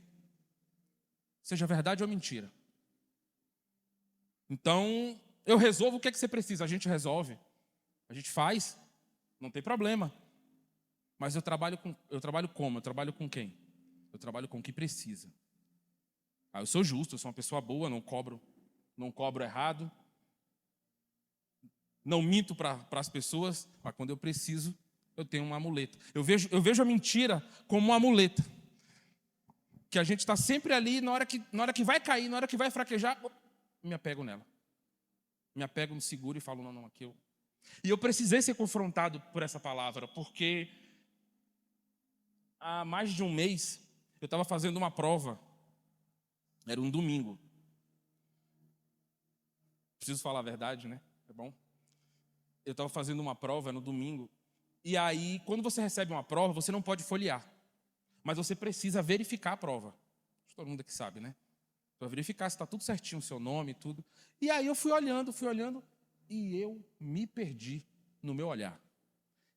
seja verdade ou mentira. Então, eu resolvo o que é que você precisa, a gente resolve. A gente faz, não tem problema. Mas eu trabalho como? Eu trabalho com quem? Eu trabalho com o que precisa. Eu sou justo, eu sou uma pessoa boa, não cobro errado. Não minto para as pessoas, mas quando eu preciso, eu tenho uma muleta. Eu vejo a mentira como uma muleta. Que a gente está sempre ali, na hora que vai cair, na hora que vai fraquejar, me apego nela. Me apego, me seguro e falo, não, aqui eu... E eu precisei ser confrontado por essa palavra, porque há mais de um mês eu estava fazendo uma prova. Era um domingo. Preciso falar a verdade, né? É bom? Eu estava fazendo uma prova no domingo. E aí, quando você recebe uma prova, você não pode folhear. Mas você precisa verificar a prova. Todo mundo aqui sabe, né? Para verificar se está tudo certinho, o seu nome e tudo. E aí eu fui olhando, e eu me perdi no meu olhar.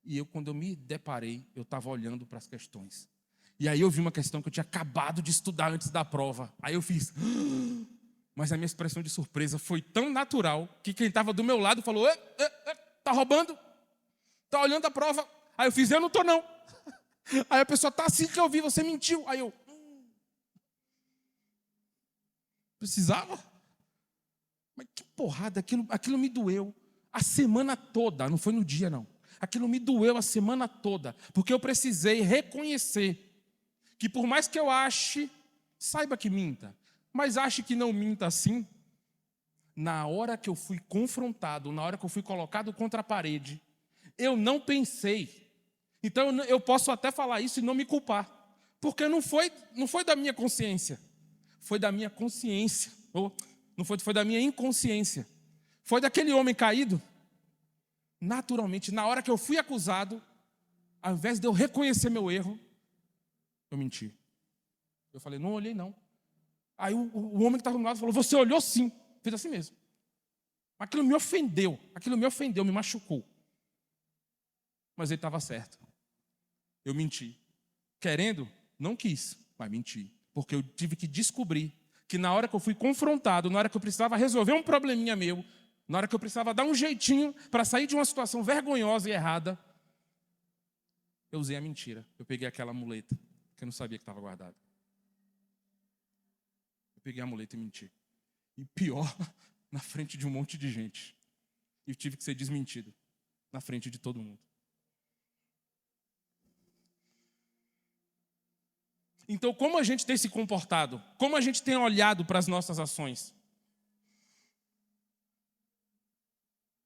E quando eu me deparei, eu estava olhando para as questões. E aí eu vi uma questão que eu tinha acabado de estudar antes da prova. Aí eu fiz... Mas a minha expressão de surpresa foi tão natural que quem estava do meu lado falou, tá roubando? Tá olhando a prova? Aí eu fiz, eu não tô não. Aí a pessoa, tá assim que eu vi, você mentiu. Aí eu... Precisava? Mas que porrada, aquilo me doeu a semana toda, não foi no dia não. Aquilo me doeu a semana toda, porque eu precisei reconhecer que por mais que eu ache, saiba que minta, mas ache que não minta assim, na hora que eu fui confrontado, na hora que eu fui colocado contra a parede, eu não pensei. Então eu posso até falar isso e não me culpar, porque não foi da minha consciência, foi da minha consciência, foi da minha inconsciência, foi daquele homem caído. Naturalmente, na hora que eu fui acusado, ao invés de eu reconhecer meu erro, eu menti. Eu falei, não olhei não. Aí o homem que estava do meu lado falou, você olhou sim. Fiz assim mesmo. Aquilo me ofendeu, me machucou. Mas ele estava certo. Eu menti. Querendo, não quis, mas menti. Porque eu tive que descobrir que na hora que eu fui confrontado, na hora que eu precisava resolver um probleminha meu, na hora que eu precisava dar um jeitinho para sair de uma situação vergonhosa e errada, eu usei a mentira. Eu peguei aquela muleta, que eu não sabia que estava guardada. Eu peguei a muleta e menti. E pior, na frente de um monte de gente. E tive que ser desmentido na frente de todo mundo. Então, como a gente tem se comportado? Como a gente tem olhado para as nossas ações?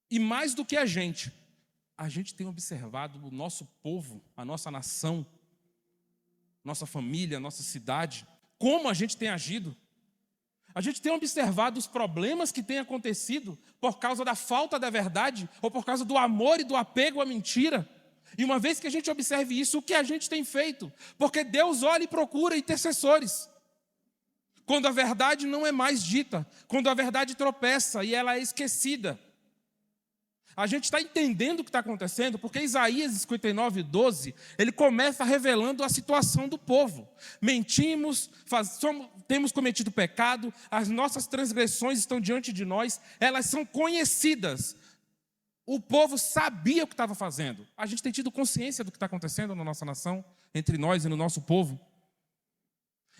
E mais do que a gente tem observado o nosso povo, a nossa nação, nossa família, nossa cidade, como a gente tem agido. A gente tem observado os problemas que têm acontecido por causa da falta da verdade ou por causa do amor e do apego à mentira. E uma vez que a gente observe isso, o que a gente tem feito? Porque Deus olha e procura intercessores. Quando a verdade não é mais dita, quando a verdade tropeça e ela é esquecida. A gente está entendendo o que está acontecendo, porque Isaías 59:12, ele começa revelando a situação do povo. Mentimos, temos cometido pecado, as nossas transgressões estão diante de nós, elas são conhecidas. O povo sabia o que estava fazendo. A gente tem tido consciência do que está acontecendo na nossa nação, entre nós e no nosso povo.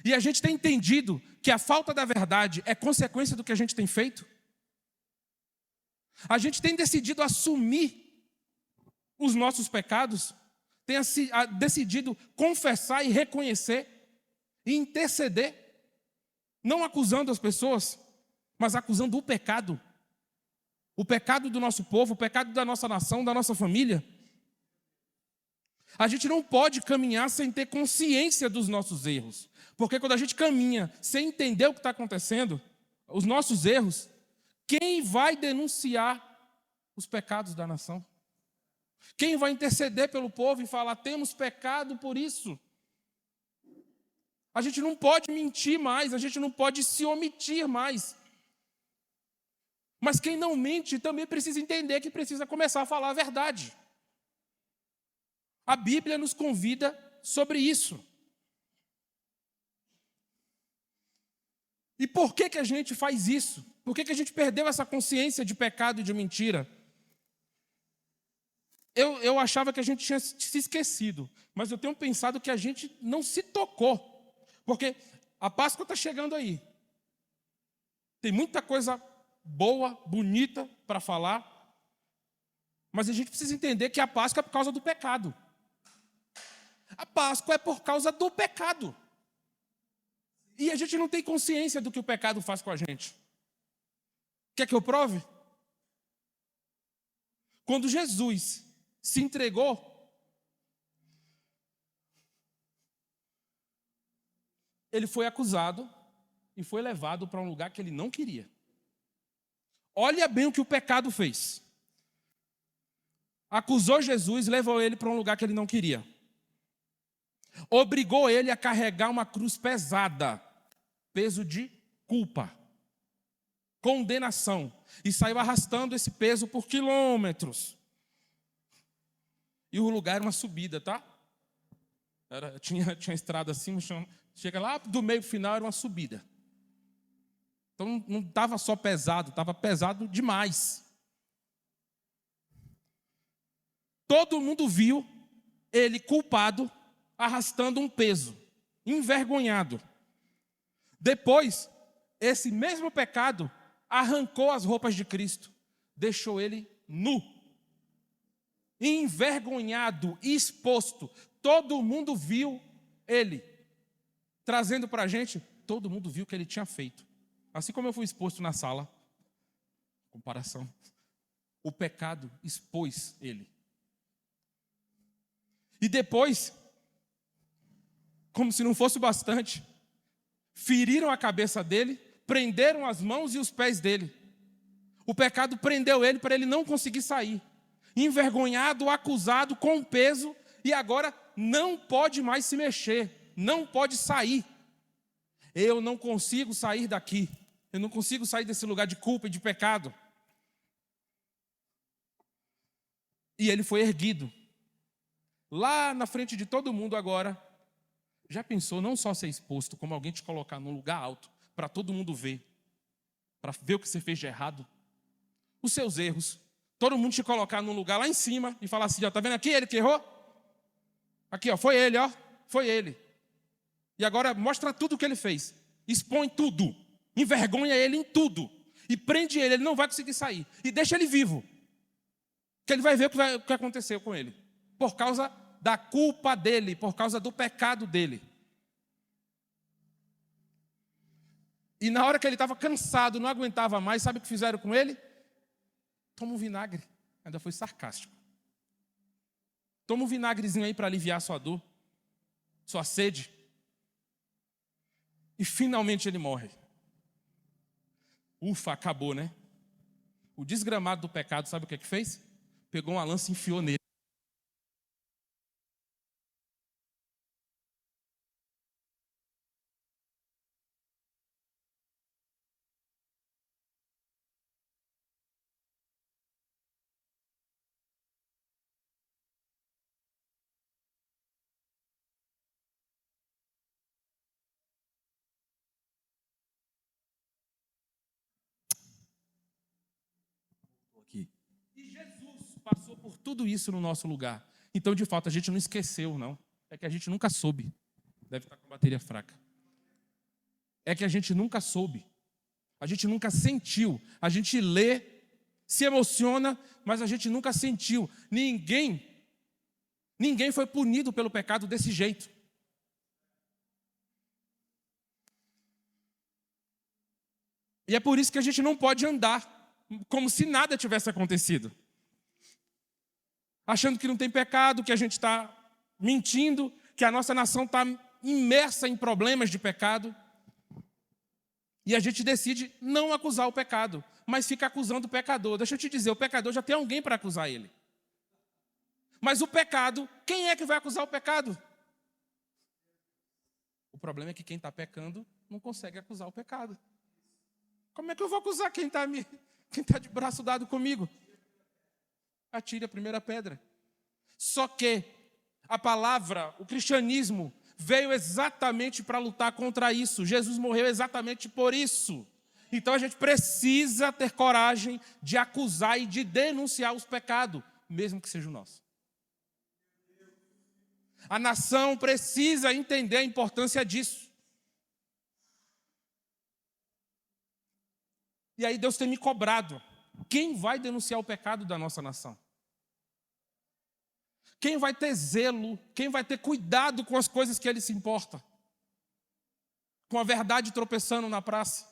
E a gente tem entendido que a falta da verdade é consequência do que a gente tem feito. A gente tem decidido assumir os nossos pecados, tem decidido confessar e reconhecer e interceder, não acusando as pessoas, mas acusando o pecado. O pecado do nosso povo, o pecado da nossa nação, da nossa família. A gente não pode caminhar sem ter consciência dos nossos erros. Porque quando a gente caminha sem entender o que está acontecendo, os nossos erros, quem vai denunciar os pecados da nação? Quem vai interceder pelo povo e falar, temos pecado por isso? A gente não pode mentir mais, a gente não pode se omitir mais. Mas quem não mente também precisa entender que precisa começar a falar a verdade. A Bíblia nos convida sobre isso. E por que a gente faz isso? Por que a gente perdeu essa consciência de pecado e de mentira? Eu achava que a gente tinha se esquecido, mas eu tenho pensado que a gente não se tocou. Porque a Páscoa está chegando aí. Tem muita coisa boa, bonita para falar, mas a gente precisa entender que a Páscoa é por causa do pecado. A Páscoa é por causa do pecado. E a gente não tem consciência do que o pecado faz com a gente. Quer que eu prove? Quando Jesus se entregou, ele foi acusado e foi levado para um lugar que ele não queria. Olha bem o que o pecado fez. Acusou Jesus, levou ele para um lugar que ele não queria. Obrigou ele a carregar uma cruz pesada, peso de culpa, condenação, e saiu arrastando esse peso por quilômetros. E o lugar era uma subida, tá? Tinha estrada assim, chega lá do meio pro final, era uma subida. Então não estava só pesado, estava pesado demais. Todo mundo viu ele culpado, arrastando um peso, envergonhado. Depois, esse mesmo pecado arrancou as roupas de Cristo, deixou ele nu, envergonhado, exposto. Todo mundo viu ele, trazendo para a gente, todo mundo viu o que ele tinha feito. Assim como eu fui exposto na sala, comparação, o pecado expôs ele. E depois, como se não fosse bastante, feriram a cabeça dele, prenderam as mãos e os pés dele. O pecado prendeu ele para ele não conseguir sair. Envergonhado, acusado, com peso, e agora não pode mais se mexer, não pode sair. Eu não consigo sair daqui. Eu não consigo sair desse lugar de culpa e de pecado. E ele foi erguido. Lá na frente de todo mundo agora. Já pensou não só ser exposto, como alguém te colocar num lugar alto, para todo mundo ver, para ver o que você fez de errado, os seus erros, todo mundo te colocar num lugar lá em cima e falar assim, ó, tá vendo aqui ele que errou? Aqui, ó, foi ele, ó, foi ele. E agora mostra tudo o que ele fez, expõe tudo, envergonha ele em tudo, e prende ele não vai conseguir sair, e deixa ele vivo, que ele vai ver o que aconteceu com ele, por causa da culpa dele, por causa do pecado dele. E na hora que ele estava cansado, não aguentava mais, sabe o que fizeram com ele? Toma um vinagre. Ainda foi sarcástico. Toma um vinagrezinho aí para aliviar sua dor, sua sede. E finalmente ele morre. Ufa, acabou, né? O desgramado do pecado, sabe o que fez? Pegou uma lança e enfiou nele. Aqui. E Jesus passou por tudo isso no nosso lugar. Então, de fato, a gente não esqueceu, não. É que a gente nunca soube. Deve estar com bateria fraca. É que a gente nunca soube. A gente nunca sentiu. A gente lê, se emociona, mas a gente nunca sentiu. Ninguém foi punido pelo pecado desse jeito. E é por isso que a gente não pode andar como se nada tivesse acontecido. Achando que não tem pecado, que a gente está mentindo, que a nossa nação está imersa em problemas de pecado. E a gente decide não acusar o pecado, mas fica acusando o pecador. Deixa eu te dizer, o pecador já tem alguém para acusar ele. Mas o pecado, quem é que vai acusar o pecado? O problema é que quem está pecando não consegue acusar o pecado. Como é que eu vou acusar quem está de braço dado comigo? Atire a primeira pedra. Só que a palavra, o cristianismo, veio exatamente para lutar contra isso. Jesus morreu exatamente por isso. Então a gente precisa ter coragem de acusar e de denunciar os pecados, mesmo que seja o nosso. A nação precisa entender a importância disso. E aí Deus tem me cobrado. Quem vai denunciar o pecado da nossa nação? Quem vai ter zelo? Quem vai ter cuidado com as coisas que ele se importa? Com a verdade tropeçando na praça?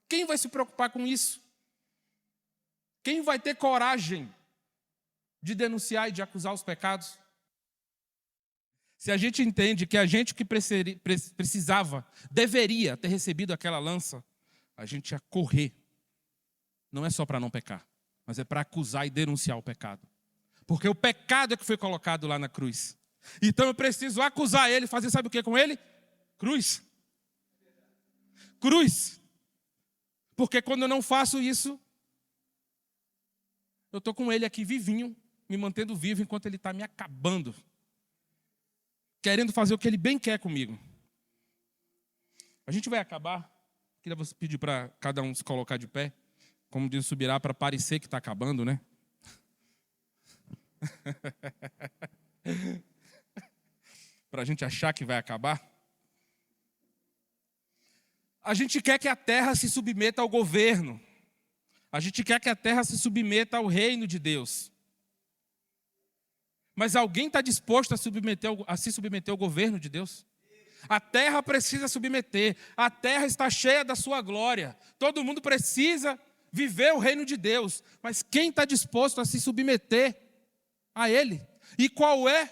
Quem vai se preocupar com isso? Quem vai ter coragem de denunciar e de acusar os pecados? Se a gente entende que a gente que precisava, deveria ter recebido aquela lança, a gente ia correr. Não é só para não pecar, mas é para acusar e denunciar o pecado. Porque o pecado é que foi colocado lá na cruz. Então eu preciso acusar ele, fazer sabe o que com ele? Cruz. Cruz. Porque quando eu não faço isso, eu estou com ele aqui vivinho, me mantendo vivo enquanto ele está me acabando. Querendo fazer o que ele bem quer comigo. A gente vai acabar. Queria pedir para cada um se colocar de pé. Como diz o Subirá, para parecer que está acabando, né? Para a gente achar que vai acabar. A gente quer que a terra se submeta ao governo. A gente quer que a terra se submeta ao reino de Deus. Mas alguém está disposto a se submeter ao governo de Deus? A terra precisa submeter. A terra está cheia da sua glória. Todo mundo precisa viver o reino de Deus. Mas quem está disposto a se submeter a Ele? E qual é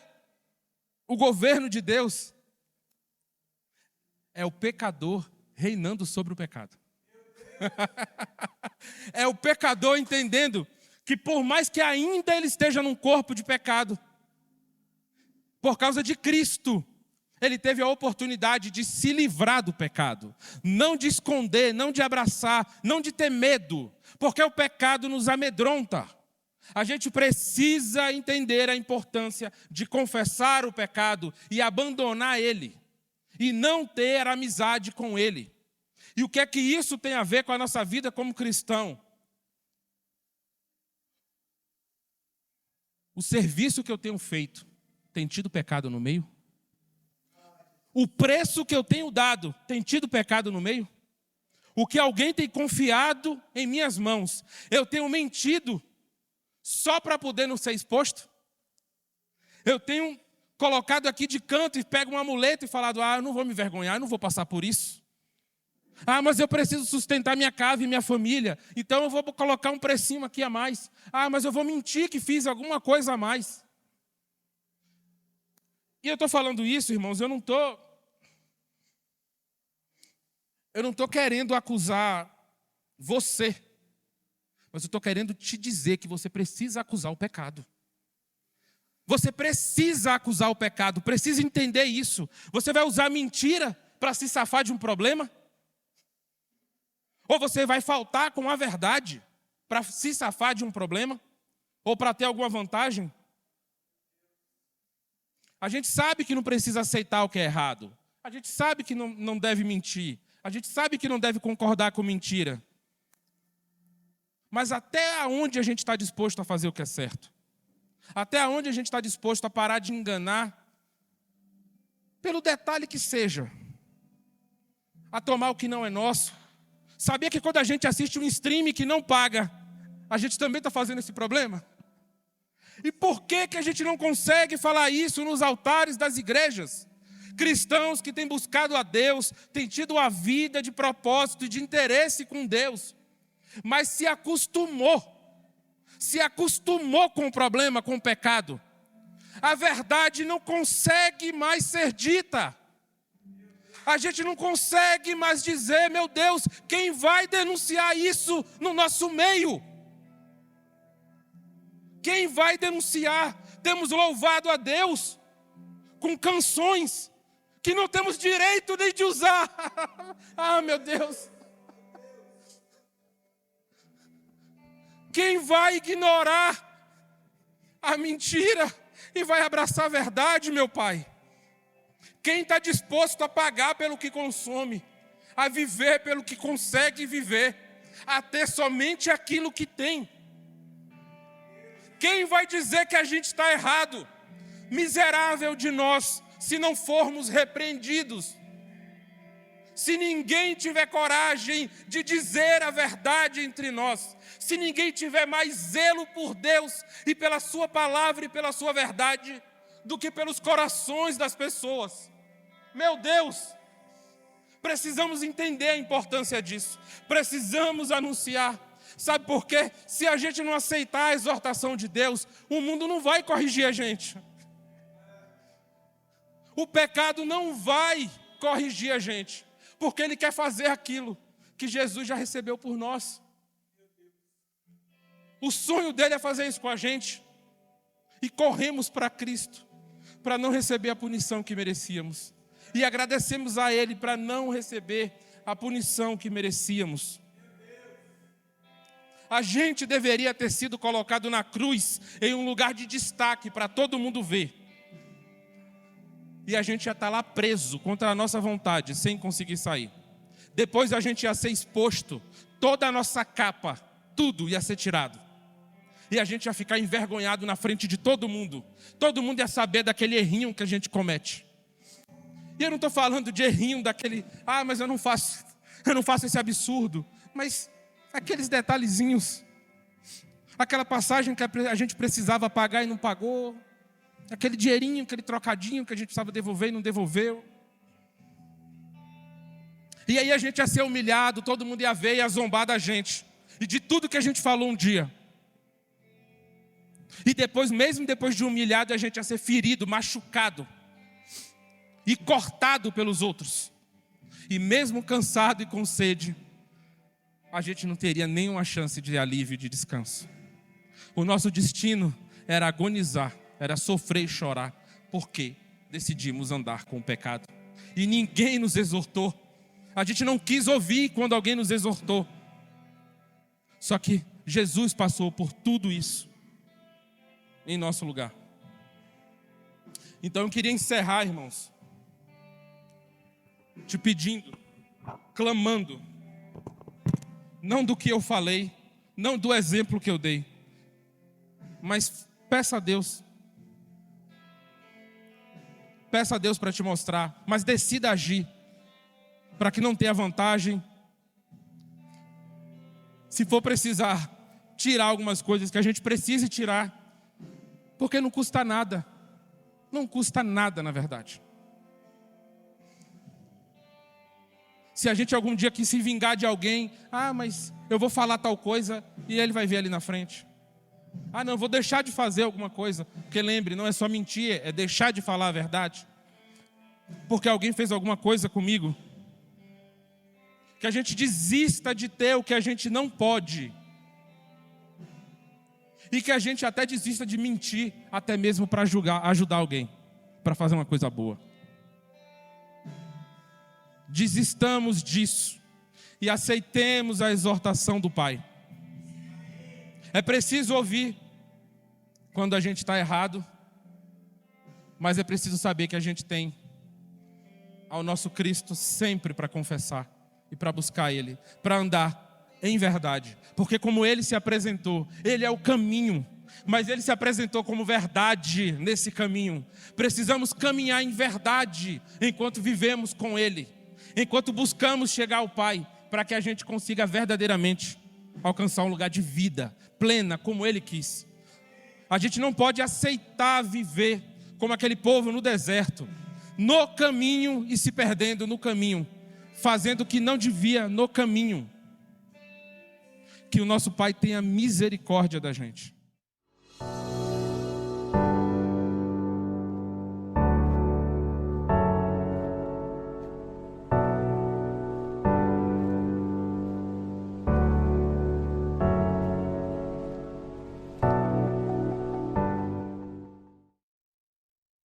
o governo de Deus? É o pecador reinando sobre o pecado. É o pecador entendendo que por mais que ainda ele esteja num corpo de pecado, por causa de Cristo, ele teve a oportunidade de se livrar do pecado. Não de esconder, não de abraçar, não de ter medo. Porque o pecado nos amedronta. A gente precisa entender a importância de confessar o pecado e abandonar ele. E não ter amizade com ele. E o que é que isso tem a ver com a nossa vida como cristão? O serviço que eu tenho feito tem tido pecado no meio? O preço que eu tenho dado tem tido pecado no meio? O que alguém tem confiado em minhas mãos, eu tenho mentido só para poder não ser exposto? Eu tenho colocado aqui de canto e pego um amuleto e falado, eu não vou me envergonhar, eu não vou passar por isso. Mas eu preciso sustentar minha casa e minha família, então eu vou colocar um precinho aqui a mais. Mas eu vou mentir que fiz alguma coisa a mais. E eu estou falando isso, irmãos, eu não estou querendo acusar você, mas eu estou querendo te dizer que você precisa acusar o pecado. Você precisa acusar o pecado, precisa entender isso. Você vai usar mentira para se safar de um problema? Ou você vai faltar com a verdade para se safar de um problema? Ou para ter alguma vantagem? A gente sabe que não precisa aceitar o que é errado. A gente sabe que não deve mentir. A gente sabe que não deve concordar com mentira. Mas até onde a gente está disposto a fazer o que é certo? Até onde a gente está disposto a parar de enganar? Pelo detalhe que seja. A tomar o que não é nosso. Sabia que quando a gente assiste um stream que não paga, a gente também está fazendo esse problema? E por que a gente não consegue falar isso nos altares das igrejas? Cristãos que têm buscado a Deus, têm tido uma vida de propósito e de interesse com Deus, mas se acostumou com o problema, com o pecado. A verdade não consegue mais ser dita. A gente não consegue mais dizer, meu Deus, quem vai denunciar isso no nosso meio? Quem vai denunciar? Temos louvado a Deus com canções que não temos direito nem de usar. Ah, meu Deus. Quem vai ignorar a mentira e vai abraçar a verdade, meu Pai? Quem está disposto a pagar pelo que consome, a viver pelo que consegue viver, a ter somente aquilo que tem? Quem vai dizer que a gente está errado? Miserável de nós, se não formos repreendidos. Se ninguém tiver coragem de dizer a verdade entre nós, se ninguém tiver mais zelo por Deus e pela sua palavra e pela sua verdade, do que pelos corações das pessoas. Meu Deus, precisamos entender a importância disso. Precisamos anunciar. Sabe por quê? Se a gente não aceitar a exortação de Deus, o mundo não vai corrigir a gente. O pecado não vai corrigir a gente, porque ele quer fazer aquilo que Jesus já recebeu por nós. O sonho dele é fazer isso com a gente. E corremos para Cristo, para não receber a punição que merecíamos. E agradecemos a Ele para não receber a punição que merecíamos. A gente deveria ter sido colocado na cruz, em um lugar de destaque para todo mundo ver. E a gente ia estar lá preso contra a nossa vontade, sem conseguir sair. Depois a gente ia ser exposto, toda a nossa capa, tudo ia ser tirado. E a gente ia ficar envergonhado na frente de todo mundo. Todo mundo ia saber daquele errinho que a gente comete. E eu não estou falando de errinho daquele, mas eu não faço esse absurdo. Mas aqueles detalhezinhos, aquela passagem que a gente precisava pagar e não pagou, aquele dinheirinho, aquele trocadinho que a gente precisava devolver e não devolveu. E aí a gente ia ser humilhado, todo mundo ia ver e ia zombar da gente. E de tudo que a gente falou um dia. E depois, mesmo depois de humilhado, a gente ia ser ferido, machucado e cortado pelos outros. E mesmo cansado e com sede, a gente não teria nenhuma chance de alívio e de descanso. O nosso destino era agonizar, era sofrer e chorar, porque decidimos andar com o pecado. E ninguém nos exortou. A gente não quis ouvir quando alguém nos exortou. Só que Jesus passou por tudo isso em nosso lugar. Então eu queria encerrar, irmãos, te pedindo, clamando, não do que eu falei, não do exemplo que eu dei, mas peça a Deus para te mostrar, mas decida agir, para que não tenha vantagem. Se for precisar tirar algumas coisas que a gente precise tirar, porque não custa nada. Não custa nada, na verdade. Se a gente algum dia quis se vingar de alguém, mas eu vou falar tal coisa e ele vai ver ali na frente. Não, eu vou deixar de fazer alguma coisa. Porque lembre, não é só mentir, é deixar de falar a verdade. Porque alguém fez alguma coisa comigo. Que a gente desista de ter o que a gente não pode. E que a gente até desista de mentir, até mesmo para ajudar alguém, para fazer uma coisa boa. Desistamos disso e aceitemos a exortação do Pai. É preciso ouvir quando a gente está errado, mas é preciso saber que a gente tem ao nosso Cristo sempre para confessar e para buscar Ele, para andar em verdade. Porque como Ele se apresentou, Ele é o caminho, mas Ele se apresentou como verdade nesse caminho. Precisamos caminhar em verdade enquanto vivemos com Ele, enquanto buscamos chegar ao Pai, para que a gente consiga verdadeiramente alcançar um lugar de vida plena, como Ele quis. A gente não pode aceitar viver como aquele povo no deserto, no caminho e se perdendo no caminho, fazendo o que não devia no caminho. Que o nosso Pai tenha misericórdia da gente.